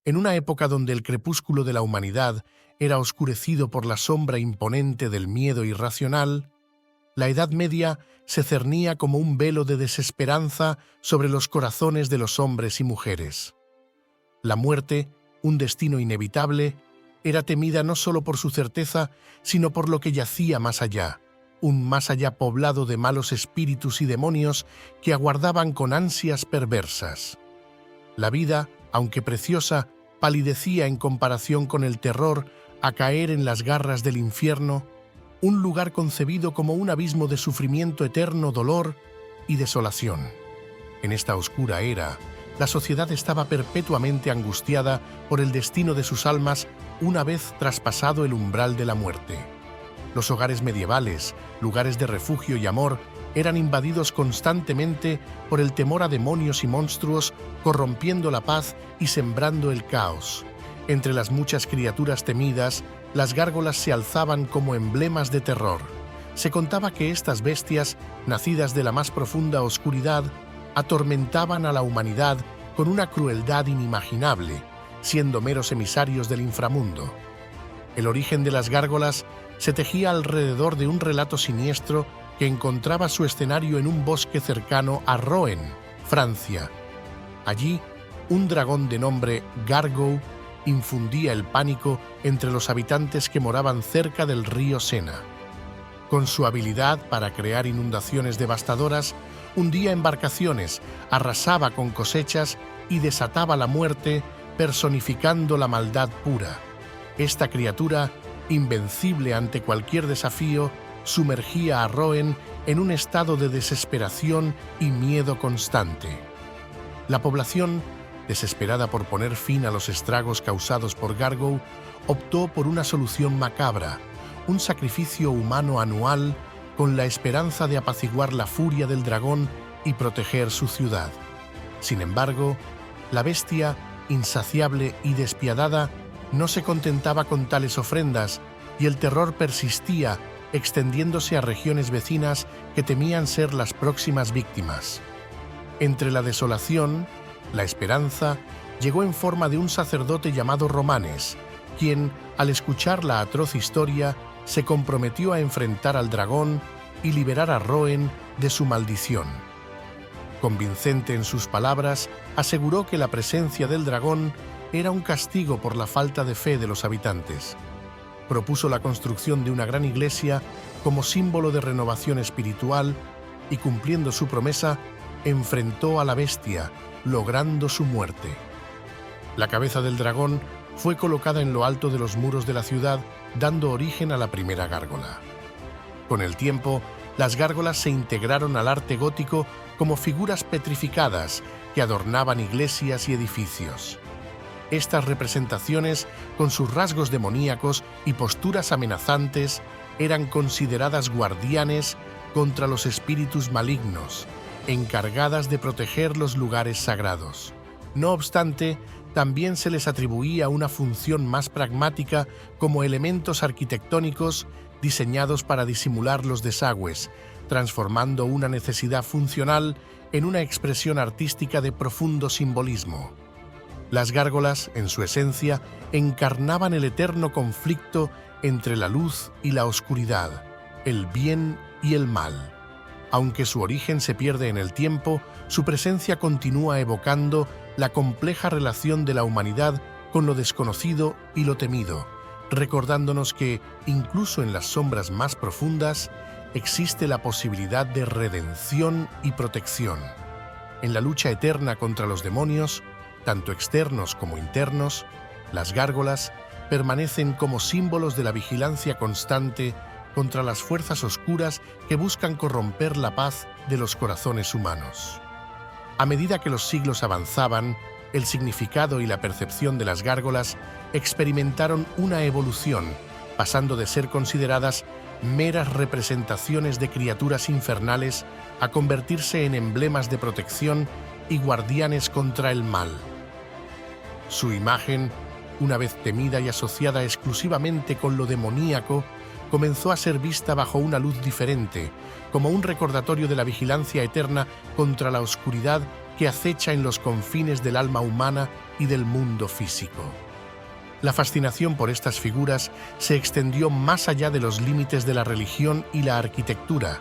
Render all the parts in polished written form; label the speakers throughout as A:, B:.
A: En una época donde el crepúsculo de la humanidad era oscurecido por la sombra imponente del miedo irracional, la Edad Media se cernía como un velo de desesperanza sobre los corazones de los hombres y mujeres. La muerte, un destino inevitable, era temida no solo por su certeza, sino por lo que yacía más allá, un más allá poblado de malos espíritus y demonios que aguardaban con ansias perversas. La vida, aunque preciosa, palidecía en comparación con el terror a caer en las garras del infierno, un lugar concebido como un abismo de sufrimiento eterno, dolor y desolación. En esta oscura era, la sociedad estaba perpetuamente angustiada por el destino de sus almas una vez traspasado el umbral de la muerte. Los hogares medievales, lugares de refugio y amor, eran invadidos constantemente por el temor a demonios y monstruos, corrompiendo la paz y sembrando el caos. Entre las muchas criaturas temidas, las gárgolas se alzaban como emblemas de terror. Se contaba que estas bestias, nacidas de la más profunda oscuridad, atormentaban a la humanidad con una crueldad inimaginable, siendo meros emisarios del inframundo. El origen de las gárgolas se tejía alrededor de un relato siniestro que encontraba su escenario en un bosque cercano a Rouen, Francia. Allí, un dragón de nombre Gargow infundía el pánico entre los habitantes que moraban cerca del río Sena. Con su habilidad para crear inundaciones devastadoras, hundía embarcaciones, arrasaba con cosechas y desataba la muerte, personificando la maldad pura. Esta criatura, invencible ante cualquier desafío, sumergía a Rouen en un estado de desesperación y miedo constante. La población, desesperada por poner fin a los estragos causados por Gargow, optó por una solución macabra, un sacrificio humano anual con la esperanza de apaciguar la furia del dragón y proteger su ciudad. Sin embargo, la bestia, insaciable y despiadada, no se contentaba con tales ofrendas y el terror persistía, extendiéndose a regiones vecinas que temían ser las próximas víctimas. Entre la desolación, la esperanza llegó en forma de un sacerdote llamado Romanes, quien, al escuchar la atroz historia, se comprometió a enfrentar al dragón y liberar a Rouen de su maldición. Convincente en sus palabras, aseguró que la presencia del dragón era un castigo por la falta de fe de los habitantes. Propuso la construcción de una gran iglesia como símbolo de renovación espiritual y, cumpliendo su promesa, enfrentó a la bestia, logrando su muerte. La cabeza del dragón fue colocada en lo alto de los muros de la ciudad, dando origen a la primera gárgola. Con el tiempo, las gárgolas se integraron al arte gótico como figuras petrificadas que adornaban iglesias y edificios. Estas representaciones, con sus rasgos demoníacos y posturas amenazantes, eran consideradas guardianes contra los espíritus malignos, encargadas de proteger los lugares sagrados. No obstante, también se les atribuía una función más pragmática como elementos arquitectónicos diseñados para disimular los desagües, transformando una necesidad funcional en una expresión artística de profundo simbolismo. Las gárgolas, en su esencia, encarnaban el eterno conflicto entre la luz y la oscuridad, el bien y el mal. Aunque su origen se pierde en el tiempo, su presencia continúa evocando la compleja relación de la humanidad con lo desconocido y lo temido, recordándonos que, incluso en las sombras más profundas, existe la posibilidad de redención y protección. En la lucha eterna contra los demonios, tanto externos como internos, las gárgolas permanecen como símbolos de la vigilancia constante contra las fuerzas oscuras que buscan corromper la paz de los corazones humanos. A medida que los siglos avanzaban, el significado y la percepción de las gárgolas experimentaron una evolución, pasando de ser consideradas meras representaciones de criaturas infernales a convertirse en emblemas de protección y guardianes contra el mal. Su imagen, una vez temida y asociada exclusivamente con lo demoníaco, comenzó a ser vista bajo una luz diferente, como un recordatorio de la vigilancia eterna contra la oscuridad que acecha en los confines del alma humana y del mundo físico. La fascinación por estas figuras se extendió más allá de los límites de la religión y la arquitectura,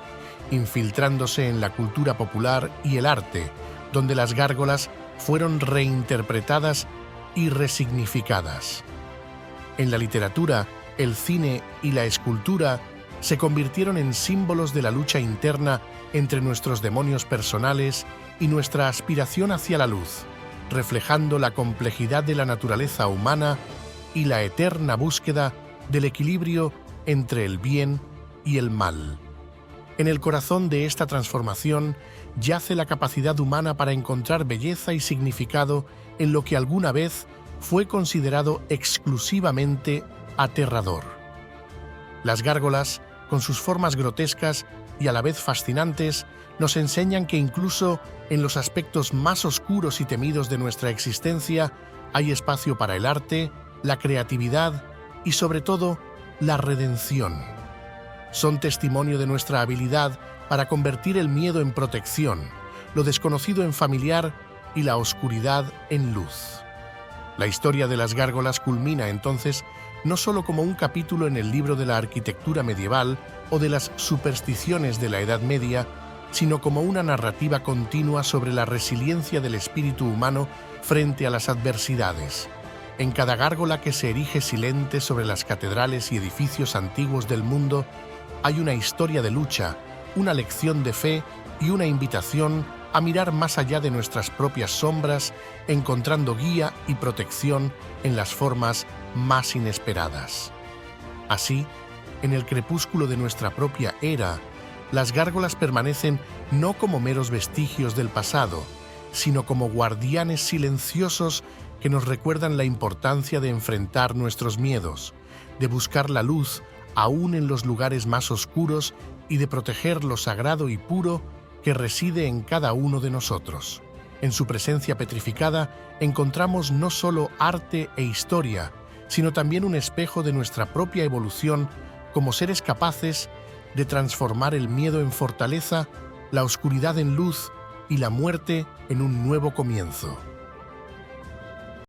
A: infiltrándose en la cultura popular y el arte, donde las gárgolas fueron reinterpretadas y resignificadas. En la literatura, el cine y la escultura se convirtieron en símbolos de la lucha interna entre nuestros demonios personales y nuestra aspiración hacia la luz, reflejando la complejidad de la naturaleza humana y la eterna búsqueda del equilibrio entre el bien y el mal. En el corazón de esta transformación yace la capacidad humana para encontrar belleza y significado en lo que alguna vez fue considerado exclusivamente aterrador. Las gárgolas, con sus formas grotescas y a la vez fascinantes, nos enseñan que incluso en los aspectos más oscuros y temidos de nuestra existencia hay espacio para el arte, la creatividad y, sobre todo, la redención. Son testimonio de nuestra habilidad para convertir el miedo en protección, lo desconocido en familiar y la oscuridad en luz. La historia de las gárgolas culmina entonces no solo como un capítulo en el libro de la arquitectura medieval o de las supersticiones de la Edad Media, sino como una narrativa continua sobre la resiliencia del espíritu humano frente a las adversidades. En cada gárgola que se erige silente sobre las catedrales y edificios antiguos del mundo, hay una historia de lucha, una lección de fe y una invitación a mirar más allá de nuestras propias sombras, encontrando guía y protección en las formas más inesperadas. Así, en el crepúsculo de nuestra propia era, las gárgolas permanecen no como meros vestigios del pasado, sino como guardianes silenciosos que nos recuerdan la importancia de enfrentar nuestros miedos, de buscar la luz aún en los lugares más oscuros y de proteger lo sagrado y puro que reside en cada uno de nosotros. En su presencia petrificada encontramos no solo arte e historia, sino también un espejo de nuestra propia evolución como seres capaces de transformar el miedo en fortaleza, la oscuridad en luz y la muerte en un nuevo comienzo.